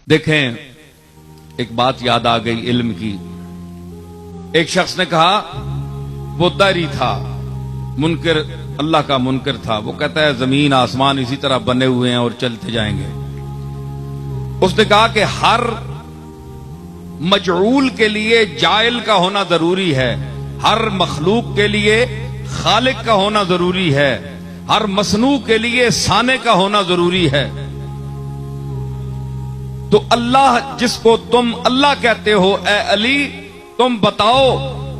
دیکھیں ایک بات یاد آ گئی علم کی. ایک شخص نے کہا وہ داری تھا، منکر، اللہ کا منکر تھا. وہ کہتا ہے زمین آسمان اسی طرح بنے ہوئے ہیں اور چلتے جائیں گے. اس نے کہا کہ ہر مجعول کے لیے جائل کا ہونا ضروری ہے، ہر مخلوق کے لیے خالق کا ہونا ضروری ہے، ہر مصنوع کے لیے صانع کا ہونا ضروری ہے. تو اللہ جس کو تم اللہ کہتے ہو، اے علی تم بتاؤ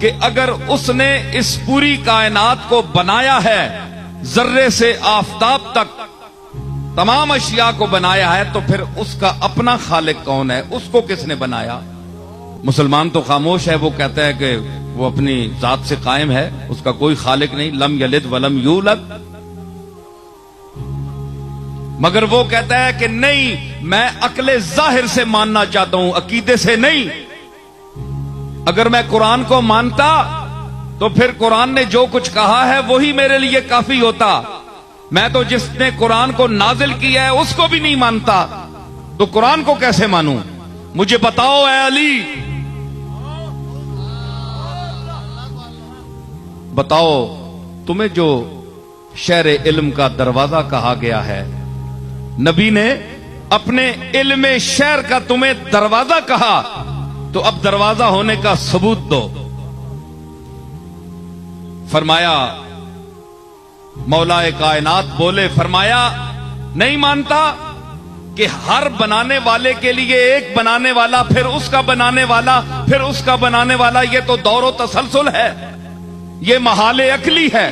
کہ اگر اس نے اس پوری کائنات کو بنایا ہے، ذرے سے آفتاب تک تمام اشیاء کو بنایا ہے، تو پھر اس کا اپنا خالق کون ہے؟ اس کو کس نے بنایا؟ مسلمان تو خاموش ہے، وہ کہتا ہے کہ وہ اپنی ذات سے قائم ہے، اس کا کوئی خالق نہیں، لم یلد ولم یولد. مگر وہ کہتا ہے کہ نہیں، میں عقل ظاہر سے ماننا چاہتا ہوں، عقیدے سے نہیں. اگر میں قرآن کو مانتا تو پھر قرآن نے جو کچھ کہا ہے وہی میرے لیے کافی ہوتا. میں تو جس نے قرآن کو نازل کیا ہے اس کو بھی نہیں مانتا، تو قرآن کو کیسے مانوں؟ مجھے بتاؤ اے علی، بتاؤ تمہیں جو شہر علم کا دروازہ کہا گیا ہے، نبی نے اپنے علم شہر کا تمہیں دروازہ کہا، تو اب دروازہ ہونے کا ثبوت دو. فرمایا مولا کائنات بولے، فرمایا نہیں مانتا کہ ہر بنانے والے کے لیے ایک بنانے والا، پھر اس کا بنانے والا، پھر اس کا بنانے والا. یہ تو دور و تسلسل ہے، یہ محال عقلی ہے،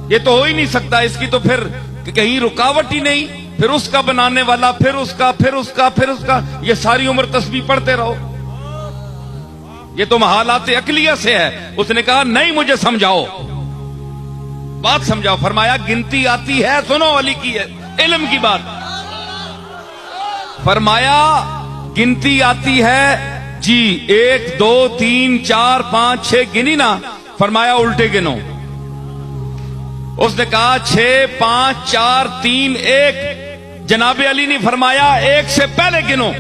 یہ تو ہو ہی نہیں سکتا. اس کی تو پھر کہیں رکاوٹ ہی نہیں. پھر اس کا بنانے والا، پھر اس کا، پھر اس کا، پھر اس کا، یہ ساری عمر تسبیح پڑھتے رہو، یہ تو محالات عقلیہ سے ہے. اس نے کہا نہیں، مجھے سمجھاؤ، بات سمجھاؤ. فرمایا گنتی آتی ہے، سنو علی کی ہے علم کی بات. فرمایا گنتی آتی ہے جی، 1 2 3 4 5 6 گنی نا. فرمایا الٹے گنو. اس نے کہا 6 5 4 3 1. جناب علی نے فرمایا 1 سے پہلے گنو.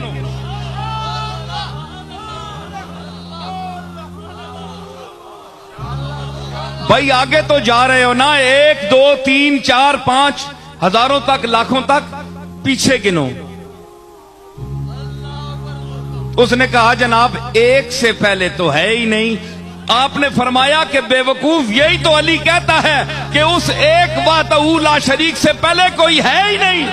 بھائی آگے تو جا رہے ہو نا، 1 2 3 4 5 ہزاروں تک، لاکھوں تک، پیچھے گنو. اس نے کہا جناب 1 سے پہلے تو ہے ہی نہیں. آپ نے فرمایا کہ بے وقوف، یہی تو علی کہتا ہے کہ اس ایک وحدہ لا شریک سے پہلے کوئی ہے ہی نہیں.